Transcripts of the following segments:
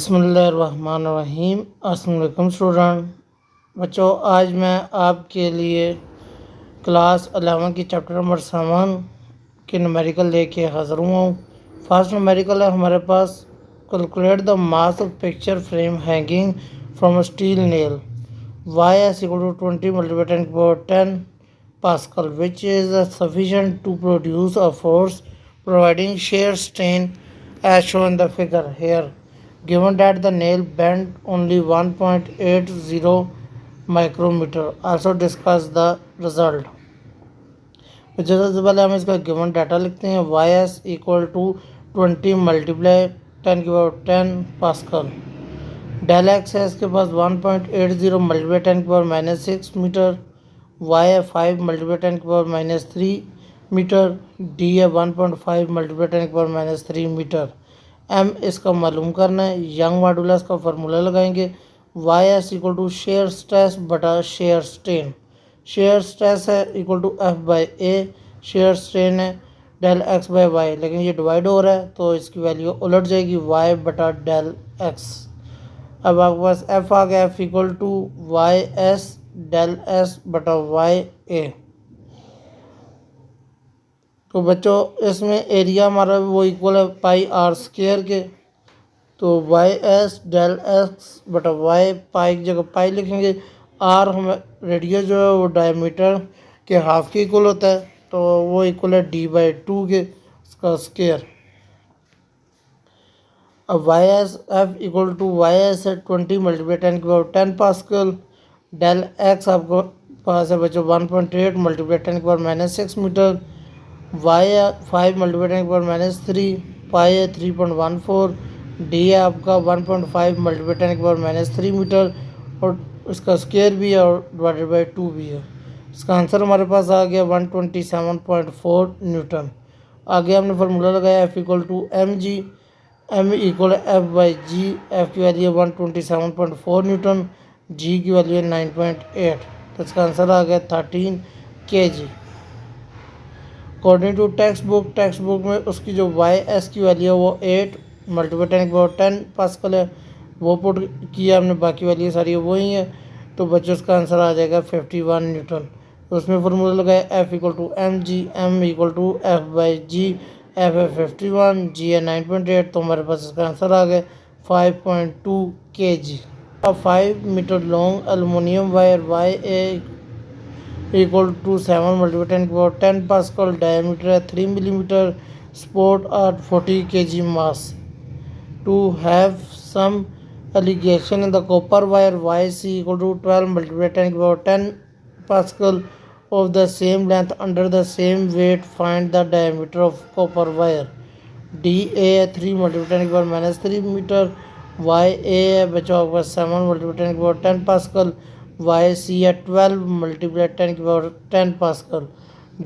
बिस्मिल्लाहिर्रहमानिर्रहीम। अस्सलाम वालेकुम स्टूडेंट। बच्चों, आज मैं आपके लिए क्लास 11 की चैप्टर नंबर 7 के न्यूमेरिकल लेके हाज़िर हुआ हूँ। फर्स्ट न्यूमेरिकल है हमारे पास, calculate the mass of picture frame hanging from a steel nail YS equal to 20 multiplied 10 power 10 Pascal, which is sufficient to produce a force providing shear strain as shown in the figure here. Given that the nail bent only 1.80 micrometer, also discuss the result. जैसे सबसे पहले हम इसका given data लिखते हैं। YS equal to 20 multiply 10 की power 10 pascal. Del x है इसके पास 1.80 मल्टीप्लाई 10 की पावर -6 मीटर। Y है 5 मल्टीप्लाई 10 की पावर -3 मीटर। D है 1.5 मल्टीप्लाई 10 की पावर -3 मीटर। M इसका मालूम करना है। यंग मॉडुलस का फार्मूला लगाएंगे। YS equal to shear stress बटा शेयर स्ट्रेन। शेयर स्ट्रेस है equal to F/A, shear strain है डेल x/y, लेकिन ये डिवाइड हो रहा है तो इसकी वैल्यू उलट जाएगी y बटा डेल x। अब आपके पास F आ गया, F equal to YS del S बटा YA। तो बच्चों इसमें एरिया हमारा वो इक्वल है पाई आर स्क्वायर के, तो YS डेल एक्स बटा Y, पाई की जगह पाई लिखेंगे। आर हम रेडियस जो है वो डायमीटर के हाफ के इक्वल होता है, तो वो इक्वल है D/2 के इसका स्क्वायर। अब YS इक्वल टू YS है 20 मल्टीप्लाई 10 की पावर 10 पास्कल। डेल एक्स आपको पास है बच्चों 1.8 मल्टीप्लाई 10 की पावर -6 मीटर। Y है 5 मल्टीप्लाई 10 की पावर -3, पाई है 3.14, D है आपका 1.5 मल्टीप्लाई 10 की पावर -3 मीटर और इसका स्क्वायर भी है और डिवाइडेड बाई 2 भी है। इसका आंसर हमारे पास आ गया 127.4 न्यूटन। आगे हमने फार्मूला लगाया F equal to mg, m equal F/g। F की वैल्यू है 127.4 न्यूटन, g की वैल्यू है 9.8, तो इसका आंसर आ गया 13 kg। According to text book में उसकी जो YS की वैल्यू है वो 8 मल्टीप्लाई 10 की पावर 10 पास्कल है, वो पुट किया हमने, बाकी वैल्यू सारी वही है, तो बच्चों उसका आंसर आ जाएगा 51 न्यूटन। तो उसमें फार्मूला लगाया F equal to mg, m equal to F/g, F है 51, g है 9.8, तो हमारे पास इसका आंसर आ गया 5.2 kg। अब 5 metre long aluminium wire YA equal to 7 multiply 10 की पावर 10 पास्कल, डायमीटर है 3 millimetre, support at 40 kg mass। To have some allegation in the copper wire YC equal to 12 multiplied 10 की power 10 Pascal of the same length under the same weight, find the diameter of copper wire। DA है 3 multiplied 10 की power -3 metre. YA है बच्चों आपका 7 multiplied 10 की power 10 Pascal। YC है 12 multiplied 10 की power 10 Pascal।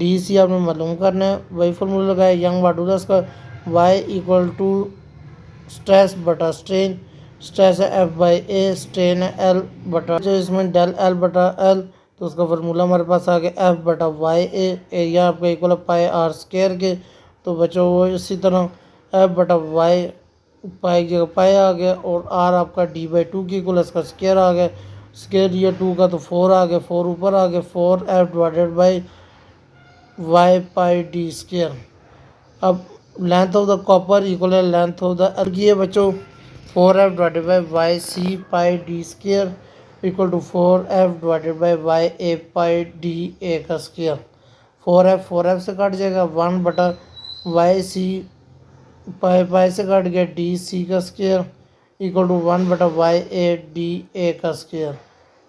DC आपने मालूम करना है, वही फॉर्मूला लगाया यंग मॉडुलस का। Y इक्वल टू स्ट्रेस बटा स्ट्रेन, स्ट्रेस है F/A, स्ट्रेन है L बटा, जो इसमें डेल L बटा L, तो उसका फार्मूला हमारे पास आ गया F बटा YA। एरिया आपका इक्वल है पाई आर स्क्वायर के, तो बच्चों वो इसी तरह F बटा Y, पाई की जगह पाई आ गया और R आपका D/2 की इक्वल, इसका स्क्वायर आ गया। स्क्वायर ये 2 का तो 4 आ गया, 4 ऊपर आ गया, 4F divided by Y pi D square. अब length of the copper equal है लेंथ ऑफ द एल की है बच्चों 4F divided by YC pi D square equal to 4F divided by YA pi DA का square. 4F से cut जाएगा, 1 बटा YC पाई से कट गया, DC का स्क्वायर इक्वल टू 1 बटा YA DA का स्क्वायर।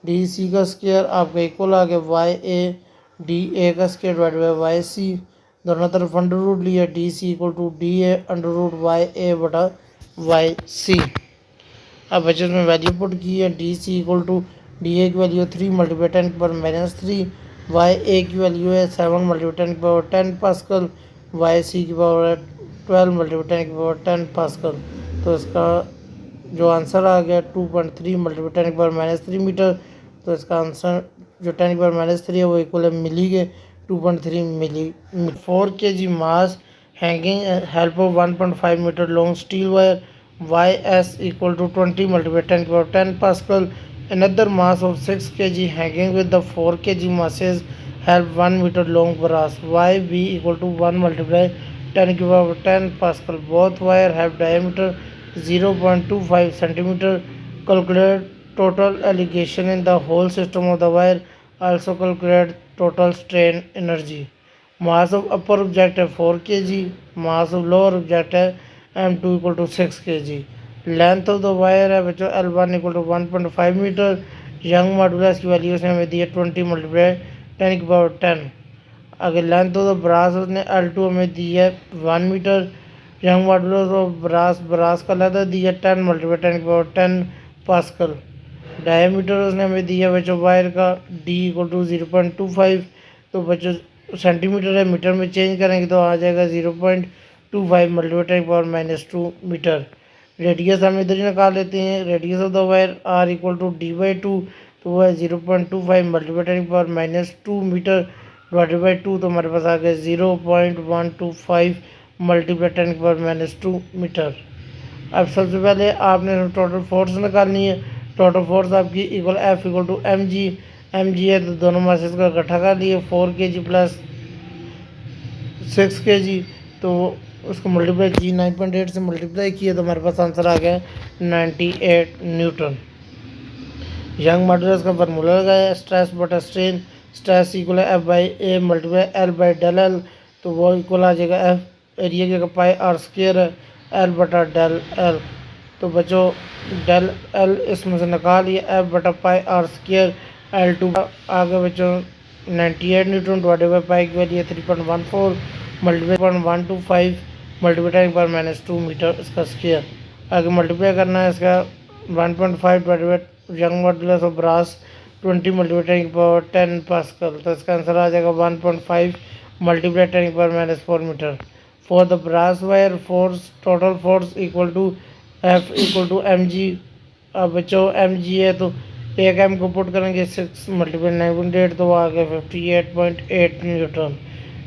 DC का स्क्वायर आपका इक्वल आ गया YA DA का स्क्वायर डिवाइडेड बाई YC, दोनों तरफ अंडर रूट लिया, DC equal to DA under root YA बटा YC। अब बच्चों में वैल्यू पुट की है, DC इक्वल टू DA की वैल्यू 3 मल्टीप्लाई 10 की पावर -3, YA की वैल्यू है 7 मल्टीप्लाई 10 की पावर 10 पास्कल, YC की पावर है 12 मल्टीप्लाई 10 की पावर 10 पास्कल, तो इसका जो आंसर आ गया 2.3 मल्टीप्लाई 10 की पावर -3 मीटर, तो इसका आंसर जो 10 की पावर -3 है वो इक्वल है मिली के 2.3 मिली। 4 kg mass hanging help of 1.5 metre long steel wire Ys equal to 20 multiplied 10 power 10 Pascal. Another mass of 6 kg hanging with the 4 kg masses help 1 meter long brass. Yb equal to 1 multiplied 10 power 10 Pascal. Both wire have diameter 0.25 centimeter. Calculate total allegation in the whole system of the wire. Also calculate total strain energy. Mass of upper object है 4 kg, mass of lower object है m2 equal to 6 kg. Length of the wire है बच्चों L1 equal to 1.5 metre. Young modulus की value उसने हमें दी है 20 multiply 10 की पावर 10. अगर लेंथ ऑफ द ब्रास उसने L2 हमें दी है 1 metre. Young modulus of brass का लेंथ दी है 10 मल्टीप्लाई 10 की पावर 10 पास्कल. डायमीटर उसने हमें दिया बच्चों वायर का d इक्वल टू 0.25. तो बच्चों सेंटीमीटर है मीटर में चेंज करेंगे तो आ जाएगा 0.25 मल्टीप्लाई पावर -2 मीटर. रेडियस हम इधर ही निकाल लेते हैं. Radius of the wire r equal to d/2 तो वो है 0.25 multiply power -2 metre divided by 2 तो हमारे पास आ गया 0.125 मल्टीप्लाई पावर -2 मीटर. अब सबसे पहले आपने टोटल फोर्स निकालनी है. टोटल फोर्स आपकी equal F equal to mg है तो दोनों मासेस का इकट्ठा कर लिए 4 kg प्लस 6 kg तो उसको मल्टीप्लाई जी 9.8 से मल्टीप्लाई किया तो हमारे पास आंसर आ गया 98 न्यूटन. यंग मॉडुलस का फार्मूला लगाया स्ट्रेस बटा स्ट्रेन. स्ट्रेस इक्वल है F by A multiply L by del L तो वो इक्वल आ जाएगा F एरिया की जगह पाई आर स्क्वायर है L बटा डेल एल. तो बच्चों डेल एल इसमें से निकालिए F बटा पाई आर स्क्वायर L2 आगे बच्चों 98 न्यूटन डिवाइडेड बाई पाई की वैल्यू 3.14 मल्टीप्लाई 125 मल्टीप्लाई पर -2 मीटर इसका स्क्वायर. आगे मल्टीप्लाई करना है इसका 1.5 divided by Young modulus of brass 20 multiply power 10 pascal. तो इसका आंसर आ जाएगा 1.5 multiply 10 power -4 metre. For the brass wire force total force equal to F equal to mg. अब बच्चों mg है तो एक m को पुट करेंगे 6 मल्टीप्लाई 9.8 तो वो आ गया 58.8 न्यूटन.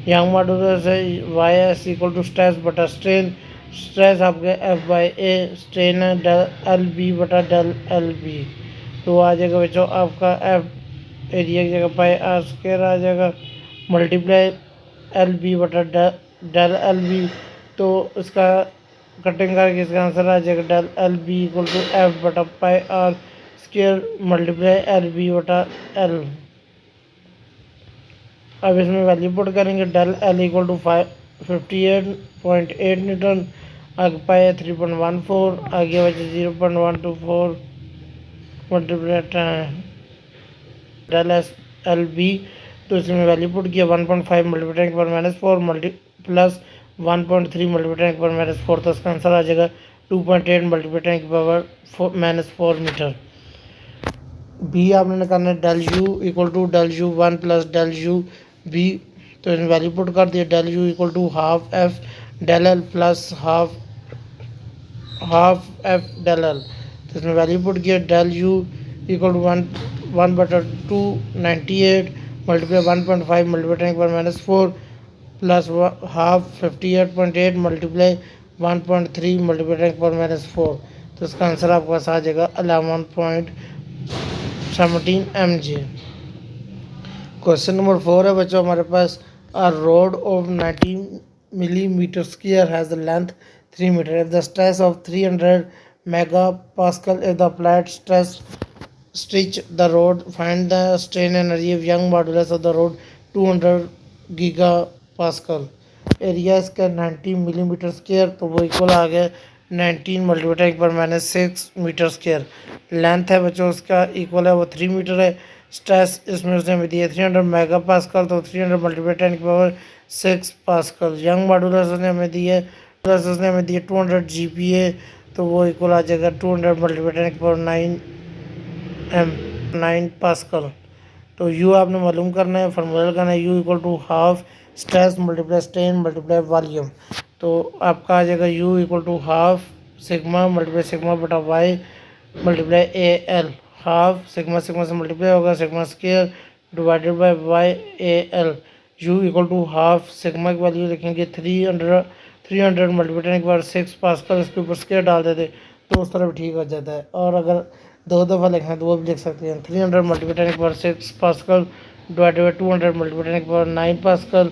यंग मॉडुलस है Ys इक्वल टू स्ट्रेस बटा स्ट्रेन. स्ट्रेस आपके F बाई ए स्ट्रेन है डेल एल बी बटा डेल एल बी तो आ जाएगा बच्चों आपका F एरिया की जगह पाई आर स्क्वायर आ जाएगा मल्टीप्लाई एल बी बटा डेल एल बी. तो इसका कटिंग करके इसका आंसर आ जाएगा del L B equal to F बटा pi R square multiply L B बटा एल. अब इसमें वैल्यू पुट करेंगे del L equal to 58.8 newton. आगे पाए 3.14 आगे बचे 0.124 multiply del S L B. तो इसमें वैल्यू पुट किया 1.5 मल्टीप्लाई पर -4 मल्टी प्लस 1.3 मल्टीप्लाई पर -4 तो इसका आंसर आ जाएगा 2.8 मल्टीप्लाई पावर -4 मीटर. बी आपने निकालना है del U equal to del U 1 plus del U B. तो इसमें वैल्यू पुट कर दिया del U equal to half F del L plus half F del L. तो इसमें वैल्यू पुट किया del U equal to 1/298 multiply 1.5 multiply पर -4 plus half 58.8 multiply 1.3 multiply पर -4 तो इसका आंसर आपके पास आ जाएगा 11.17 mg. क्वेश्चन नंबर 4 है बच्चों हमारे पास a rod of 90 millimeter square has the length 3 meter. If the stress of 300 megapascal is the applied stress stretch the rod, find the strain energy of young modulus of the rod 200 gigapascal. Area इसका 90 millimetre square तो वो equal आ गया 19 multiply पर -6 metre square. Length है बच्चों उसका equal है वो 3 मीटर है. स्ट्रेस इसमें उसने हमें दिया 300 मेगा पास्कल तो 300 मल्टीप्लाई 10 की पावर 6 पास्कल. यंग मॉडुलस उसने हमें दिया प्लस उसने हमें दिया 200 GPa तो वो इक्वल आ जाएगा 200 मल्टीप्लाई 10 की पावर 9 पास्कल. तो यू आपने मालूम करना है फार्मूला लगाना है U equal to half stress multiply strain multiply volume. तो आपका आ जाएगा U equal to half sigma multiply sigma बटा Y multiply A L. Half sigma sigma से मल्टीप्लाई होगा sigma square divided by Y A L. U equal to half sigma की value लिखेंगे 300 multiply के बाद 6 पास्कल इसके ऊपर स्केयर डाल देते तो उस तरह भी ठीक हो जाता है। और अगर 2 दफ़ा लिखें तो वो भी लिख सकते हैं। 300 मल्टीप्लाई के बाद 6 पास्कल डिवाइडेड बाई 200 मल्टीप्लाई के बाद 9 पास्कल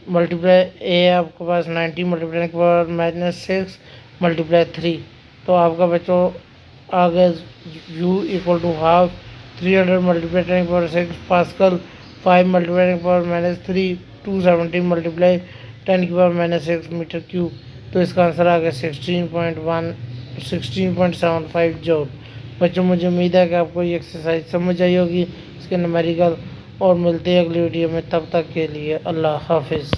मल्टीप्लाई ए आपके पास 90 मल्टीप्लाई के बाद -6 मल्टीप्लाई 3। तो आपका बच्चों आ गया u equal to half 300 multiply के बाद 6 पास्कल 5 मल्टीप्लाई के बाद -3 270 मल्टीप्लाई 10 की पावर -6 मीटर क्यूब। तो इसका आंसर आ गया 16.75 जूल। बच्चों मुझे उम्मीद है कि आपको ये एक्सरसाइज समझ आई होगी इसके न्यूमेरिकल, और मिलते हैं अगली वीडियो में। तब तक के लिए अल्लाह हाफिज़।